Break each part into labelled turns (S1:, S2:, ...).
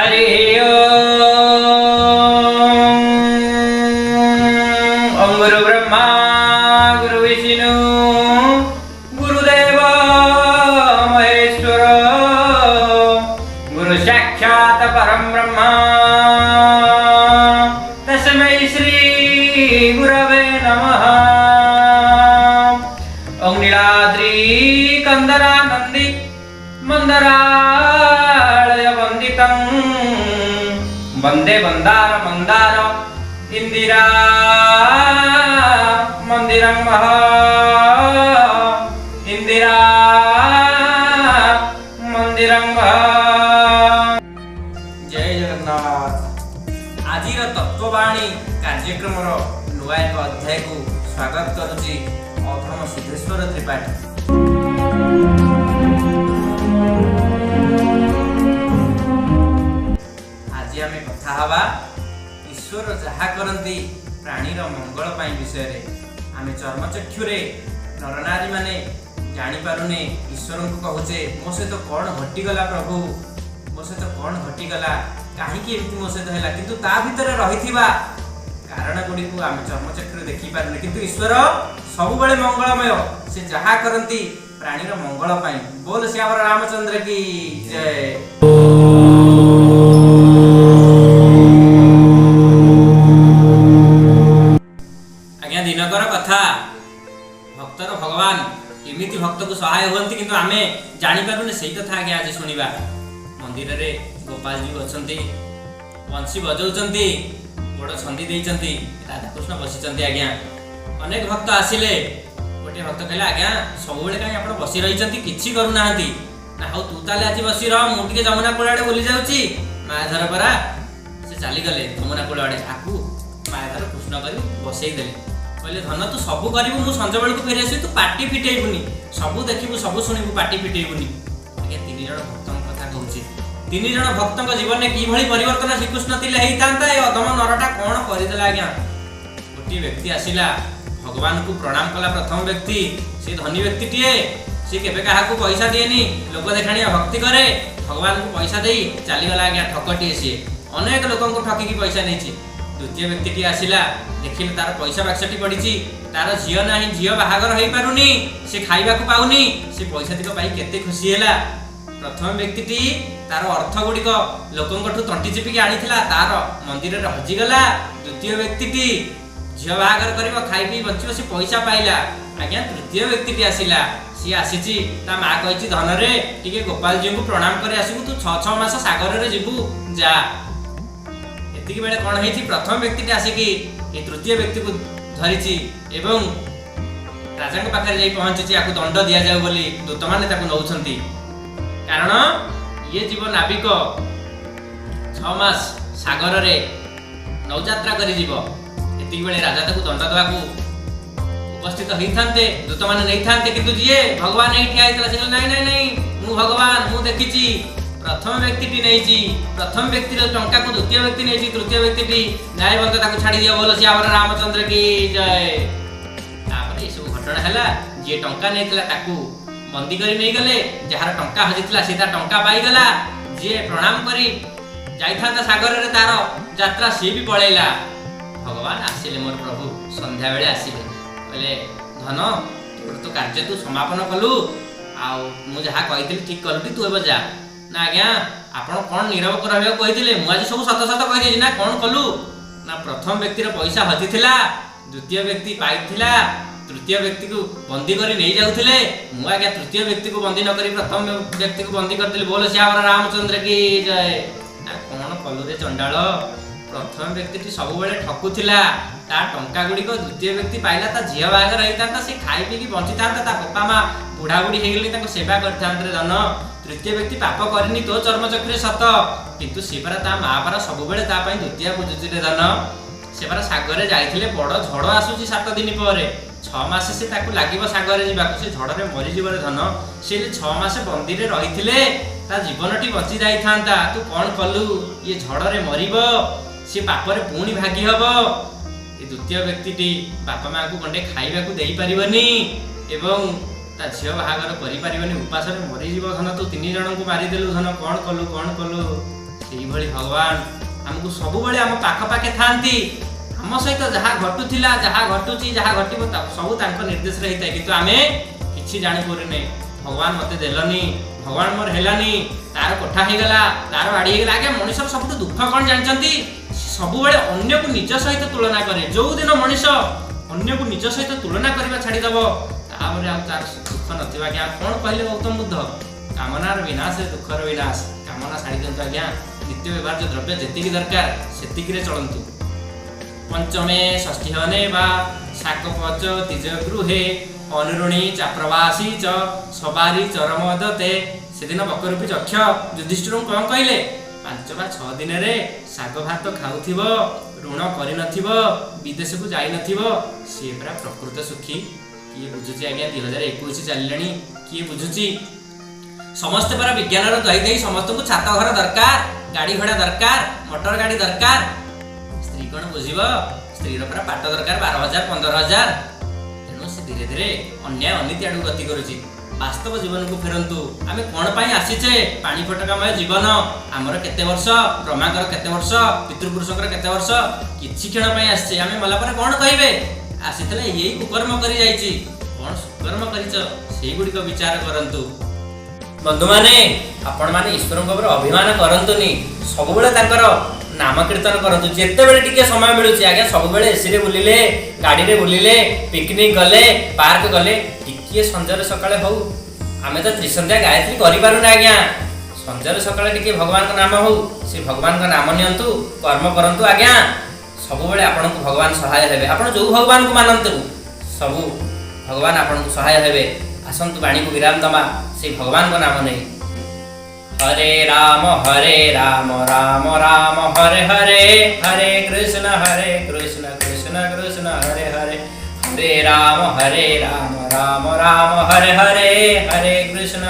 S1: हरि ओम गुरु ब्रह्मा गुरु विष्णु गुरुदेव महेश्वर गुरु साक्षात् परम ब्रह्मा तस्मै श्री गुरवे नमः। ओं नीलाद्रि कंदरानंदी मंदरालय वंदितं वंदे मंदार मंदार इंदिरा मंदिरं महा इंदिरा मंदिरं महा। जय जगन्नाथ। आज तत्ववाणी कार्यक्रम नुआ एक अध्याय को स्वागत करुच्ची अधम सिद्धेश्वर त्रिपाठी। आज आम कथा हवा ईश्वर जहा करती प्राणीर मंगल पाई विषय रे। आम चर्मचक्षुरे नरनारी माने जानी पारुने ईश्वर को कहूचे मो सहित कौन घटीगला प्रभु, मो सहित कौन घटीगला, कहीं मो सहित है, किंतु ता भितर रहिथिबा कारण गुडी को आम चर्मचक्षुरे देखि पारुने। किंतु ईश्वर सबुबले मंगलमय, से जहा करती प्राणीर मंगल पाई। बोल श्याम रामचंद्र की जय। आज्ञा दिनकर कथा भक्तर भगवान एमिति भक्त को सहाय होती, किंतु आमे जानी पारुने सेही कथा आज्ञा आज सुनिबा। मंदिर रे गोपाल जी अछंती, वंशी बजाउछंती, बड़ छंदी देइछंती, राधा कृष्ण बसिछंती। आज्ञा अनेक भक्त आसिले, गोटे भक्त कहले आज्ञा सबुबेले काई आपण बसी रहिछंती, किछि करू नाहंती ना। हो तू ताले आज बसी रह, मु टिके जमुना कोळ आडे बोली जाउची। मायाधर परा से चाली गले जमुना कोळ आडे, आकू मायाधर कृष्ण करी बसई देले। कहले धन तू सबु करिबु, मु संज बेल को फेरि आसी, तू पाटी फिटेइबुनी, सबु देखिबु सबु सुनिबु, पाटी फिटेइबुनी। आज्ञा तीन जण भक्तन कथा कहूची। तीन जण भक्तन जीवन में कि भली परिवर्तन श्रीकृष्ण तिले हेइतांता, ए अधम नरटा कोन करिदेला। आज्ञा गोटे व्यक्ति आसिला, भगवान को प्रणाम कला। प्रथम व्यक्ति से धनी व्यक्ति टीए, से केबे काहा को पैसा दिएनी, लोक देखाणिया भक्ति करे, भगवान को पैसा देई चली गला। आज्ञा ठकटी से अनेक लोक को ठकी की पैसा नेछि। द्वितीय व्यक्ति टी आसिला, देखिले तार पैसा बाक्सटी पड़िछि, तार झियो नाही, झियो बाहागर होई पारुनी, से खाइबा को पाउनी, से पैसा तिक पाई केते खुशी हैला। प्रथम व्यक्ति टी तार अर्थ गुड़िक लोकंठू तंटी चिपिकी आनीथिला, तार मंदिर रे हजि गला। द्वितीय व्यक्ति टी झियो बाहागर करिवो, खाइ पी बचिवो, से पैसा पाइला। आज्ञा तृतीय व्यक्ति टी आसिला, सी आसीची, ता मा कहिछि धन रे टिके गोपाल जी को प्रणाम करे आसीबु, तू 6 मास सागर रे जिबु जा। एतिकी बेले कोन हेछि, प्रथम व्यक्ति टी आसी कि ए तृतीय व्यक्ति को धरिछि एवं राजा के पाखरे जाई पहुंचिछि, याकू दंड दिया जाउ बोली दूत माने ताकू नउछंती। कारण ये जीव नाविक 6 मास सागर रे नौयात्रा करी जीव। एतिकी बेले राजा ताकू दंड देवाकू उपस्थित होइथान्ते, दूत माने नैथान्ते, किंतु जिए भगवान एठी आइतला से नाही नाही नाही, मु भगवान मु देखिछि। प्रथम व्यक्ति टी नैछि, प्रथम व्यक्ति रो टंका को द्वितीय व्यक्ति नैछि, तृतीय व्यक्ति टी न्याय बंद ताकू छाडी दिया। बोलो श्याम रामचंद्र की जय। तापर ए सब घटना हैला, जे टंका नैथिला ताकू बंदी करी नहीं गले, जहार टंका हजितला सीधा टंका पाई गला। जे प्रणाम करी जाइथांता सागर रे तार यात्रा सी भी पळैला। भगवान आसिले, मोर प्रभु संध्या बेले आसिले, कहले धन तोर तो कार्य तू समापन कलु, आ मु जहा कहितली ठीक कलुटी, तू एबे जा। ना आज्ञा आपण कोन नीरव करबे कहितले, मु आज सब सत सत कहि देछि ना, कोन कलु ना। प्रथम व्यक्ति रो पैसा हजिथिला, द्वितीय व्यक्ति पाइथिला, तृतीय व्यक्ति को बंदी करी नहीं जाउथिले, मु आज्ञा तृतीय व्यक्ति को बंदी न करी प्रथम व्यक्ति को बंदी करथिले। बोलो श्याम रामचंद्र की जय। ना कोन कलु रे चंडाल, प्रथम व्यक्ति टी सब बेले ठकुथिला, ता टंका गुडी को द्वितीय व्यक्ति पाइला, ता झिया बागर रहितांता, से खाइ पी की बंचितांता, ता बापा मा बुढ़ा बुढ़ी हेगली ताको सेवा करथांते रे धन। तृतीय व्यक्ति पाप करनी तो चर्मचक्रे सत, किंतु से परा ता मा परा सब बेले ता पई द्वितीय पूजति रे धन। से परा सागर जाइथिले, बड़ झड़ आसुची 7 दिन पर, 6 मास से ताकू लागिबो सागर जिबाकू, से झड़ रे मरि जिबो रे धन। से 6 मास बंदी रे रहिथिले, ता जीवनटी बंची जाइथांता, तू कोन कलु, ये झड़ रे मरिबो, से पाप रे पुणी भागी हबो। ए द्वितीय व्यक्ति टी बापा मां को गंडे खाइबा को देई परिबनी, एवं ता झियो बाहागर करि परिबनी, उपास रे मरि जिवो। धन तू 3 जण को मारि देलु, धन कोन कलु कोन कलु। ସେଇଭଳି ଭଗବାନ ଆମକୁ ସବୁବେଳେ ଆମ ପାଖେ ଥାନ୍ତି। ଆମ ସହିତ ଯାହା ଘଟୁଥିଲା, ଯାହା ଘଟୁଛି, ଯାହା ଘଟିବ ସବୁ ତାଙ୍କ ନିର୍ଦ୍ଦେଶରେ ହେଇଥାଏ, କିନ୍ତୁ ଆମେ କିଛି ଜାଣିପାରୁନେ। ଭଗବାନ ମତେ ଦେଲନି, ଭଗବାନ ମୋର ହେଲାନି, ତାର କୋଠା ହେଇଗଲା, ତାର ବାଡ଼ି ହେଇଗଲା। ଆଜ୍ଞା ମଣିଷର ସବୁଠୁ ଦୁଃଖ କ'ଣ ଜାଣିଛନ୍ତି? ସବୁବେଳେ ଅନ୍ୟକୁ ନିଜ ସହିତ ତୁଳନା କରେ। ଯୋଉଦିନ ମଣିଷ ଅନ୍ୟକୁ ନିଜ ସହିତ ତୁଳନା କରିବା ଛାଡ଼ିଦବ, ତାପରେ ଆଉ ତାର ଦୁଃଖ ନଥିବ। ଆଜ୍ଞା କ'ଣ କହିଲେ ଗୌତମ ବୁଦ୍ଧ? କାମନାର ବିନାଶ ଦୁଃଖର ବିନାଶ। କାମନା ଛାଡ଼ି ଦିଅନ୍ତୁ ଆଜ୍ଞା, ନିତ୍ୟ ବ୍ୟବହାର୍ଯ୍ୟ ଦ୍ରବ୍ୟ ଯେତିକି ଦରକାର ସେତିକିରେ ଚଳନ୍ତୁ। ପଞ୍ଚମେ ଷଷ୍ଠୀ ହନେ ବା ଶାକ ପଚ ତିଜ ଗୃହେ ଅନୁରୁଣୀ ଚାପ୍ରବାସୀ ଚ ସବାରି ଚରମ ଦତେ। ସେଦିନ ବକରୂପୀ ଯକ୍ଷ ଯୁଧିଷ୍ଠିରଙ୍କୁ କ'ଣ କହିଲେ? 5 ବା 6 ଦିନରେ ଶାଗ ଭାତ ଖାଉଥିବ, ଋଣ କରିନଥିବ, ବିଦେଶକୁ ଯାଇନଥିବ, ସିଏ ପୁରା ପ୍ରକୃତ ସୁଖୀ। କିଏ ବୁଝୁଛି ଆଜ୍ଞା? 2021 ଚାଲିଲାଣି, କିଏ ବୁଝୁଛି? ସମସ୍ତେ ପରା ବିଜ୍ଞାନର ଦହି ଦେଇ ସମସ୍ତଙ୍କୁ ଛାତ ଘର ଦରକାର, ଗାଡ଼ି ଘୋଡ଼ା ଦରକାର, ମଟର ଗାଡ଼ି ଦରକାର। ସ୍ତ୍ରୀ କ'ଣ ବୁଝିବ? ସ୍ତ୍ରୀର ପରା ପାଟ ଦରକାର 12,000 15,000। ତେଣୁ ସେ ଧୀରେ ଧୀରେ ଅନ୍ୟାୟ ଅନୀତି ଆଡ଼କୁ ଗତି କରୁଛି। ବାସ୍ତବ ଜୀବନକୁ ଫେରନ୍ତୁ। ଆମେ କ'ଣ ପାଇଁ ଆସିଛେ? ପାଣି ଫଟକାମୟ ଜୀବନ। ଆମର କେତେ ବର୍ଷ? ବ୍ରହ୍ମାଙ୍କର କେତେ ବର୍ଷ? ପିତୃପୁରୁଷଙ୍କର କେତେ ବର୍ଷ? କିଛି କ୍ଷଣ ପାଇଁ ଆସିଛେ। ଆମେ ମଲା ପରେ କ'ଣ କହିବେ? ଆସିଥିଲେ ଏଇ କୁକର୍ମ କରି ଯାଇଛି। କ'ଣ ସୁକର୍ମ କରିଛ ସେଇଗୁଡ଼ିକ ବିଚାର କରନ୍ତୁ। ବନ୍ଧୁମାନେ, ଆପଣମାନେ ଈଶ୍ୱରଙ୍କ ଉପରେ ଅଭିମାନ କରନ୍ତୁନି। ସବୁବେଳେ ତାଙ୍କର ନାମ କୀର୍ତ୍ତନ କରନ୍ତୁ। ଯେତେବେଳେ ଟିକେ ସମୟ ମିଳୁଛି ଆଜ୍ଞା, ସବୁବେଳେ ଏସିରେ ବୁଲିଲେ, ଗାଡ଼ିରେ ବୁଲିଲେ, ପିକନିକ୍ ଗଲେ, ପାର୍କ ଗଲେ, ଟିକିଏ ସଞ୍ଜରେ ସକାଳେ ହଉ। ଆମେ ତ ତ୍ରିସନ୍ଧ୍ୟା ଗାୟତ୍ରୀ କରିପାରୁନା ଆଜ୍ଞା। ସଞ୍ଜରେ ସକାଳେ ଟିକେ ଭଗବାନଙ୍କ ନାମ ହଉ, ସେ ଭଗବାନଙ୍କ ନାମ ନିଅନ୍ତୁ, କର୍ମ କରନ୍ତୁ ଆଜ୍ଞା। ସବୁବେଳେ ଆପଣଙ୍କୁ ଭଗବାନ ସହାୟ ହେବେ। ଆପଣ ଯୋଉ ଭଗବାନଙ୍କୁ ମାନନ୍ତୁ, ସବୁ ଭଗବାନ ଆପଣଙ୍କୁ ସହାୟ ହେବେ। ଆସନ୍ତୁ ବାଣୀକୁ ବିରାମ ଦବା ସେଇ ଭଗବାନଙ୍କ ନାମ ନେଇ। ହରେ ରାମ ରାମ ରାମ ହରେ ହରେ, ହରେ କୃଷ୍ଣ କୃଷ୍ଣ କୃଷ୍ଣ ହରେ ହରେ। ହରେ ରାମ ରାମ ରାମ ହରେ ହରେ, ହରେ କୃଷ୍ଣ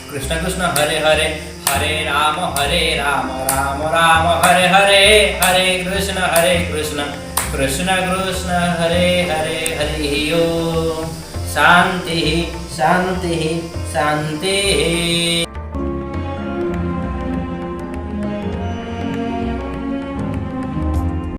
S1: କୃଷ୍ଣ କୃଷ୍ణ ହରେ ହରେ। हरे राम राम राम हरे हरे, हरे कृष्ण कृष्ण कृष्ण हरे हरे। हरि ओम। शांति शांति शांति।